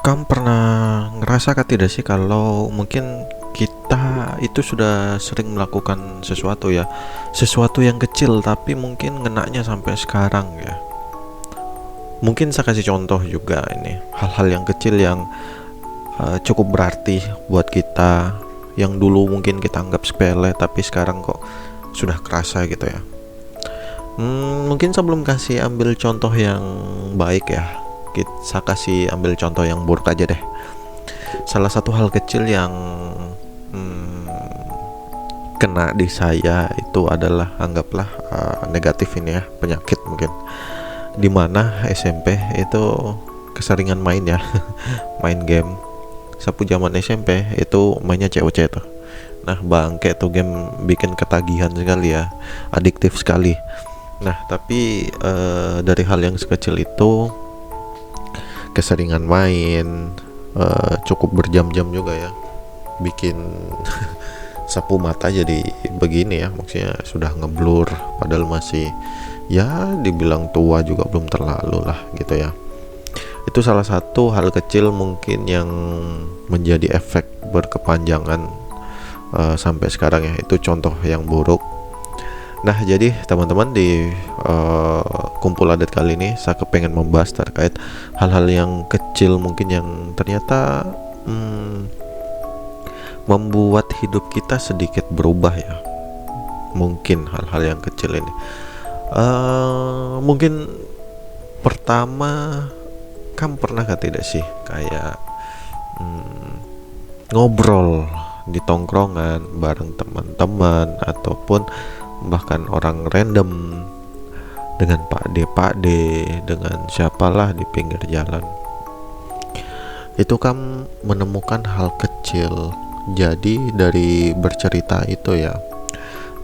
Kamu pernah ngerasa kan tidak sih kalau mungkin kita itu sudah sering melakukan sesuatu ya, sesuatu yang kecil tapi mungkin ngenaknya sampai sekarang ya. Mungkin saya kasih contoh juga ini, hal-hal yang kecil yang cukup berarti buat kita, yang dulu mungkin kita anggap sepele tapi sekarang kok sudah kerasa gitu ya. Mungkin sebelum kasih ambil contoh yang baik ya, saya kasih ambil contoh yang buruk aja deh. Salah satu hal kecil yang hmm, kena di saya itu adalah, anggaplah negatif ini ya, penyakit mungkin, dimana SMP itu keseringan main ya. Main game. Sapu zaman SMP itu mainnya COC tuh. Nah bangke tuh game, bikin ketagihan sekali ya, adiktif sekali. Nah tapi dari hal yang sekecil itu, keseringan main, cukup berjam-jam juga ya, bikin sapu mata jadi begini ya, maksudnya sudah ngeblur, padahal masih ya dibilang tua juga belum terlalu lah gitu ya. Itu salah satu hal kecil mungkin yang menjadi efek berkepanjangan sampai sekarang ya. Itu contoh yang buruk. Nah jadi teman-teman, di kumpul adat kali ini saya kepengen membahas terkait hal-hal yang kecil mungkin yang ternyata membuat hidup kita sedikit berubah ya. Mungkin hal-hal yang kecil ini mungkin pertama, kamu pernah gak tidak sih kayak ngobrol di tongkrongan bareng teman-teman ataupun bahkan orang random, dengan pakde dengan siapalah di pinggir jalan. Itu kan menemukan hal kecil. Jadi dari bercerita itu ya,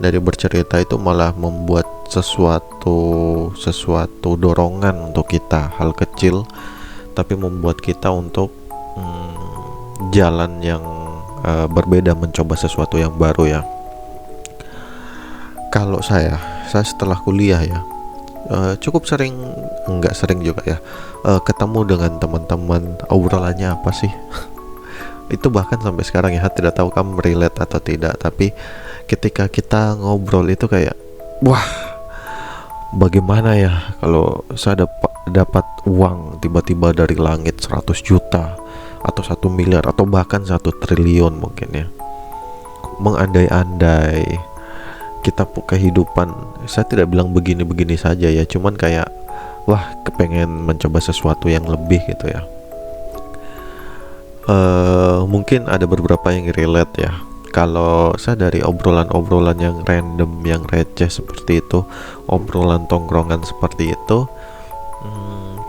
dari bercerita itu malah membuat sesuatu dorongan untuk kita, hal kecil tapi membuat kita untuk jalan yang berbeda, mencoba sesuatu yang baru ya. Kalau saya setelah kuliah ya, cukup sering, enggak sering juga ya, ketemu dengan teman-teman, obrolannya apa sih. Itu bahkan sampai sekarang ya, tidak tahu kamu relate atau tidak, tapi ketika kita ngobrol itu kayak, wah, bagaimana ya kalau saya dapat uang tiba-tiba dari langit 100 juta atau 1 miliar atau bahkan 1 triliun mungkin ya. Mengandai-andai kita kehidupan, saya tidak bilang begini-begini saja ya, cuman kayak wah, kepengen mencoba sesuatu yang lebih gitu ya. Mungkin ada beberapa yang relate ya. Kalau saya dari obrolan-obrolan yang random, yang receh seperti itu, obrolan tongkrongan seperti itu,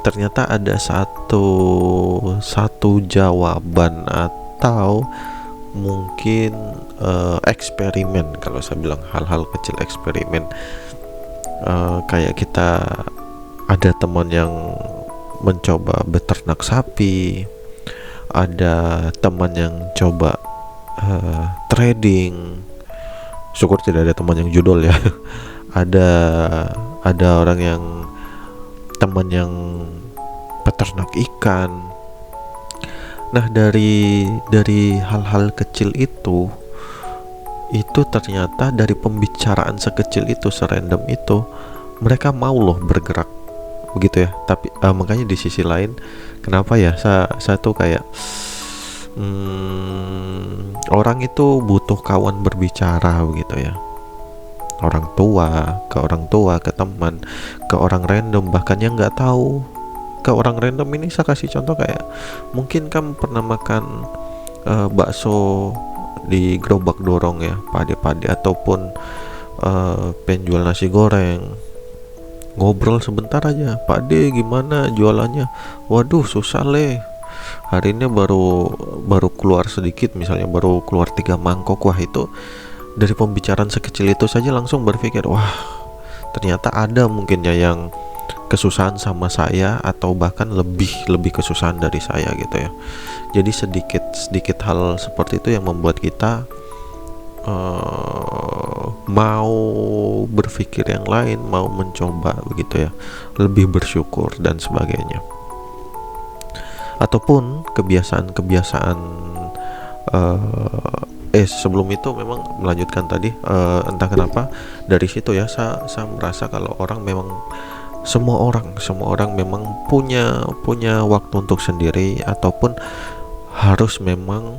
ternyata ada satu jawaban atau mungkin eksperimen. Kalau saya bilang hal-hal kecil eksperimen, kayak kita ada teman yang mencoba beternak sapi, ada teman yang coba trading. Syukur tidak ada teman yang judol ya. ada orang yang teman yang peternak ikan. Nah dari hal-hal kecil itu ternyata dari pembicaraan sekecil itu, serandom itu, mereka mau loh bergerak begitu ya. Tapi makanya di sisi lain, kenapa ya saya tuh kayak orang itu butuh kawan berbicara begitu ya. Orang tua, ke teman, ke orang random, bahkan yang nggak tahu. Ke orang random ini saya kasih contoh kayak, mungkin kamu pernah makan bakso di gerobak dorong ya, pade-pade, ataupun penjual nasi goreng. Ngobrol sebentar aja, Pak De gimana jualannya? Waduh susah le, hari ini baru keluar sedikit, misalnya baru keluar 3 mangkok. Wah, itu dari pembicaraan sekecil itu saja langsung berpikir, wah ternyata ada mungkin ya yang kesusahan sama saya, atau bahkan lebih kesusahan dari saya gitu ya. Jadi sedikit hal seperti itu yang membuat kita mau berpikir yang lain, mau mencoba begitu ya, lebih bersyukur dan sebagainya. ataupun kebiasaan-kebiasaan sebelum itu memang melanjutkan tadi, entah kenapa dari situ ya saya merasa kalau orang memang semua orang memang punya waktu untuk sendiri, ataupun harus memang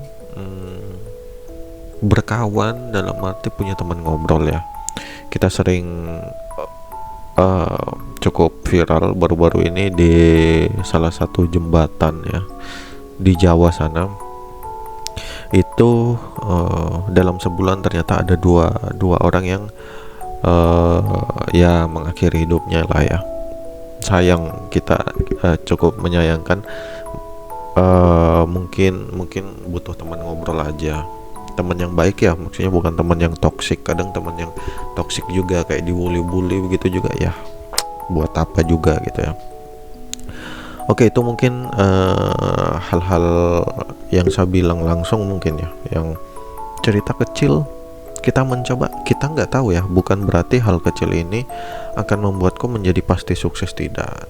berkawan dalam arti punya teman ngobrol ya. Kita sering cukup viral baru-baru ini di salah satu jembatan ya di Jawa sana. Itu dalam sebulan ternyata ada dua orang yang ya mengakhiri hidupnya lah ya. Sayang, kita cukup menyayangkan. Mungkin butuh teman ngobrol aja, teman yang baik ya, maksudnya bukan teman yang toksik. Kadang teman yang toksik juga kayak dibully-bully begitu juga ya, buat apa juga gitu ya. Oke, itu mungkin hal-hal yang saya bilang langsung mungkin ya, yang cerita kecil kita mencoba. Kita nggak tahu ya, bukan berarti hal kecil ini akan membuatku menjadi pasti sukses. Tidak.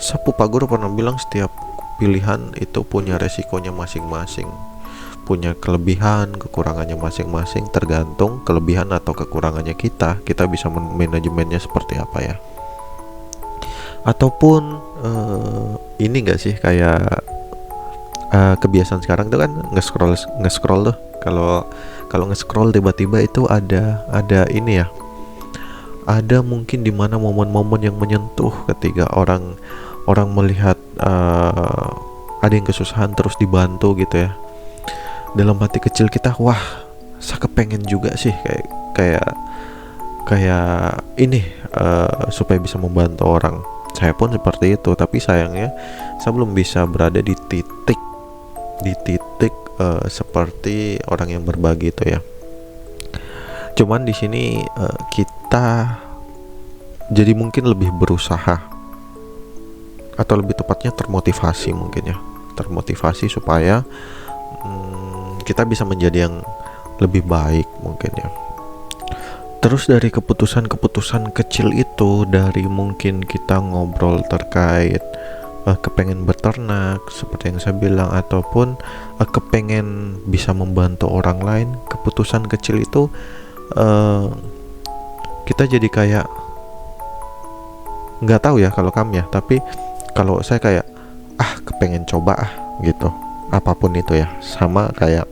Sapu Pak Guru pernah bilang setiap pilihan itu punya resikonya masing-masing, punya kelebihan kekurangannya masing-masing. Tergantung kelebihan atau kekurangannya kita bisa manajemennya seperti apa ya. Ataupun ini enggak sih kayak kebiasaan sekarang tuh kan nge-scroll tuh. Kalau nge-scroll tiba-tiba itu ada ini ya. Ada mungkin dimana momen-momen yang menyentuh ketika orang melihat ada yang kesusahan terus dibantu gitu ya. Dalam hati kecil kita, wah, saya kepengen juga sih kayak ini supaya bisa membantu orang. Saya pun seperti itu, tapi sayangnya saya belum bisa berada di titik seperti orang yang berbagi itu ya. Cuman di sini kita jadi mungkin lebih berusaha, atau lebih tepatnya termotivasi mungkin ya, supaya kita bisa menjadi yang lebih baik mungkin ya. Terus dari keputusan kecil itu, dari mungkin kita ngobrol terkait kepengen beternak seperti yang saya bilang, ataupun kepengen bisa membantu orang lain, keputusan kecil itu kita jadi kayak, nggak tahu ya kalau kamu ya, tapi kalau saya kayak kepengen coba gitu, apapun itu ya. Sama kayak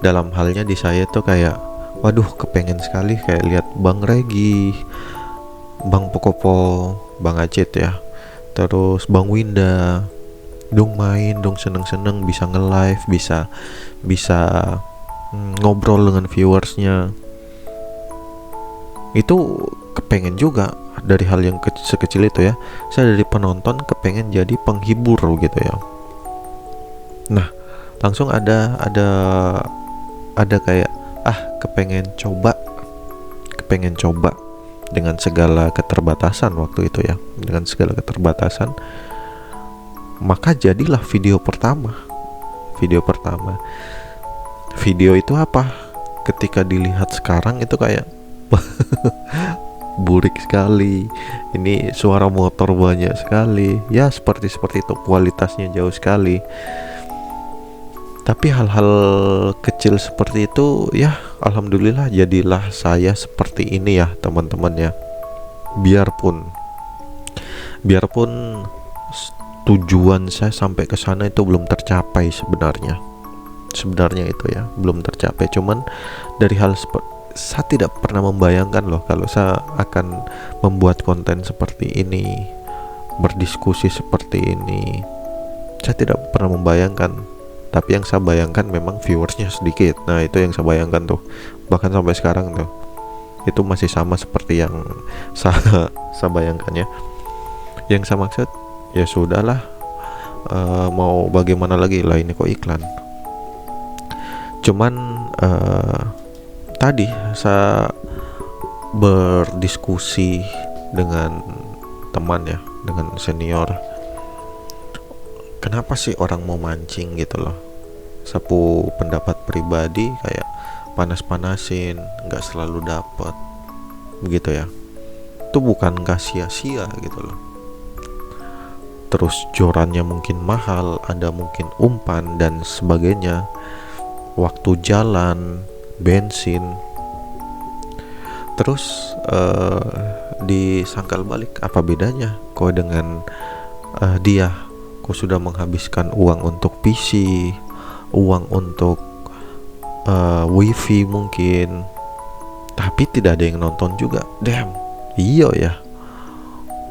dalam halnya di saya tuh kayak, waduh, kepengen sekali kayak lihat Bang Regi, Bang Pokopo, Bang Acit ya, terus Bang Winda dong main dong, seneng-seneng bisa nge-live, bisa ngobrol dengan viewersnya. Itu kepengen juga. Dari hal yang sekecil itu ya, saya dari penonton kepengen jadi penghibur gitu ya. Nah, langsung ada kayak kepengen coba dengan segala keterbatasan waktu itu ya, dengan segala keterbatasan. Maka jadilah video pertama. Video itu apa? Ketika dilihat sekarang itu kayak burik sekali, ini suara motor banyak sekali ya, seperti itu, kualitasnya jauh sekali. Tapi hal-hal kecil seperti itu ya, alhamdulillah jadilah saya seperti ini ya teman-teman ya. Biarpun tujuan saya sampai ke sana itu belum tercapai sebenarnya itu ya, belum tercapai. Cuman dari hal saya tidak pernah membayangkan loh kalau saya akan membuat konten seperti ini, berdiskusi seperti ini. Saya tidak pernah membayangkan. Tapi yang saya bayangkan memang viewersnya sedikit. Nah, itu yang saya bayangkan tuh. Bahkan sampai sekarang tuh itu masih sama seperti yang saya bayangkan ya. Yang saya maksud, ya sudahlah, mau bagaimana lagi lah, ini kok iklan. Cuman tadi saya berdiskusi dengan teman ya, dengan senior. Kenapa sih orang mau mancing gitu loh? Sapu pendapat pribadi kayak panas-panasin, nggak selalu dapat begitu ya. Itu bukan gak sia-sia gitu loh. terus jorannya mungkin mahal, ada mungkin umpan dan sebagainya, waktu jalan, bensin. Terus disangkal balik, apa bedanya kau dengan dia? Kau sudah menghabiskan uang untuk PC, uang untuk wifi mungkin, tapi tidak ada yang nonton juga. Damn, iya ya,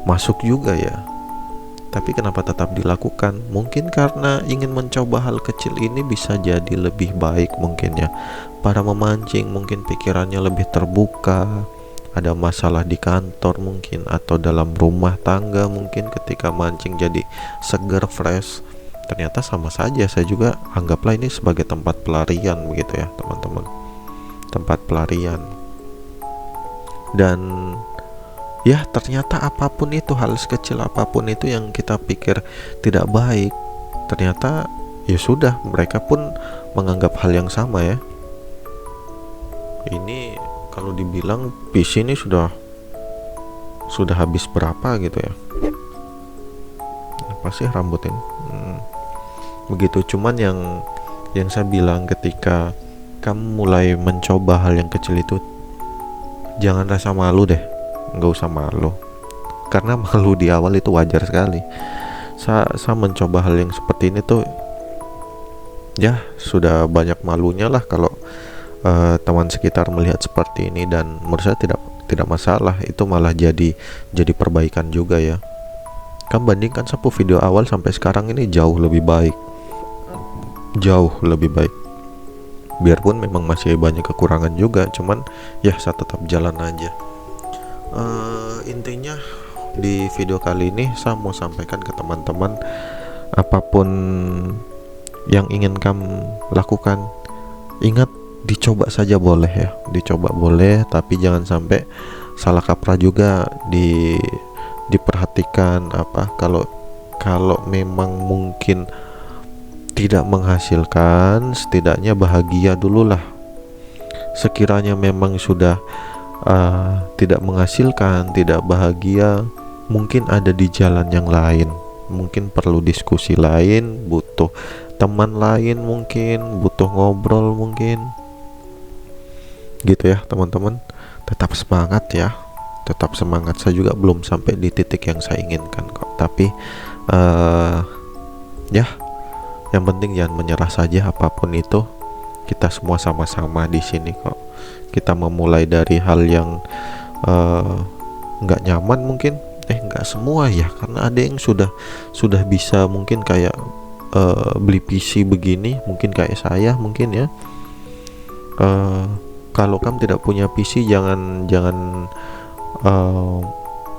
masuk juga ya. Tapi kenapa tetap dilakukan? Mungkin karena ingin mencoba hal kecil ini bisa jadi lebih baik mungkin ya. Para memancing mungkin pikirannya lebih terbuka. Ada masalah di kantor mungkin, atau dalam rumah tangga mungkin, ketika mancing jadi seger, fresh. Ternyata sama saja, saya juga anggaplah ini sebagai tempat pelarian begitu ya teman-teman. Tempat pelarian. Dan ya ternyata apapun itu, hal sekecil apapun itu yang kita pikir tidak baik, ternyata ya sudah, mereka pun menganggap hal yang sama ya. Ini kalau dibilang PC ini sudah habis berapa gitu ya. Apa sih rambut ini? Begitu. Cuman yang saya bilang, ketika kamu mulai mencoba hal yang kecil itu, jangan rasa malu deh. Nggak usah malu, karena malu di awal itu wajar sekali. Saya mencoba hal yang seperti ini tuh ya sudah banyak malunya lah kalau teman sekitar melihat seperti ini, dan menurut saya tidak masalah. Itu malah jadi perbaikan juga ya. Kan bandingkan 10 video awal sampai sekarang, ini jauh lebih baik, jauh lebih baik. Biarpun memang masih banyak kekurangan juga, cuman ya saya tetap jalan aja. Intinya di video kali ini saya mau sampaikan ke teman-teman, apapun yang ingin kamu lakukan, ingat, dicoba saja boleh ya, dicoba boleh, tapi jangan sampai salah kaprah juga. Diperhatikan apa, kalau memang mungkin tidak menghasilkan, setidaknya bahagia dulu lah. Sekiranya memang sudah tidak menghasilkan, tidak bahagia, mungkin ada di jalan yang lain, mungkin perlu diskusi lain, butuh teman lain, mungkin butuh ngobrol mungkin gitu ya teman-teman. Tetap semangat ya, tetap semangat. Saya juga belum sampai di titik yang saya inginkan kok, tapi ya yang penting jangan menyerah saja. Apapun itu, kita semua sama-sama di sini kok. Kita memulai dari hal yang nggak nyaman mungkin, nggak semua ya, karena ada yang sudah bisa mungkin kayak beli PC begini, mungkin kayak saya mungkin ya. Kalau kamu tidak punya PC, jangan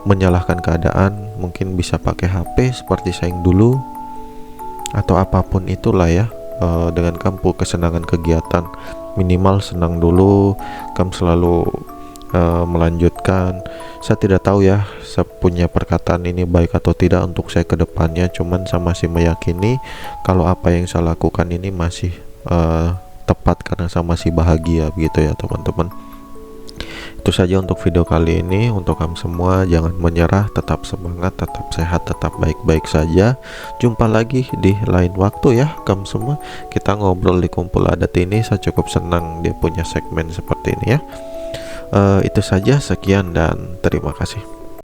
menyalahkan keadaan. Mungkin bisa pakai HP seperti saya yang dulu, atau apapun itulah ya. Dengan kamu kesenangan kegiatan, minimal senang dulu, kamu selalu melanjutkan. Saya tidak tahu ya, saya punya perkataan ini baik atau tidak untuk saya ke depannya, cuman saya masih meyakini kalau apa yang saya lakukan ini masih tepat, karena saya masih bahagia begitu ya teman-teman. Itu saja untuk video kali ini. Untuk kamu semua, jangan menyerah, tetap semangat, tetap sehat, tetap baik-baik saja. Jumpa lagi di lain waktu ya kamu semua. Kita ngobrol di Kumpul Adat ini. Saya cukup senang dia punya segmen seperti ini ya. Itu saja, sekian dan terima kasih.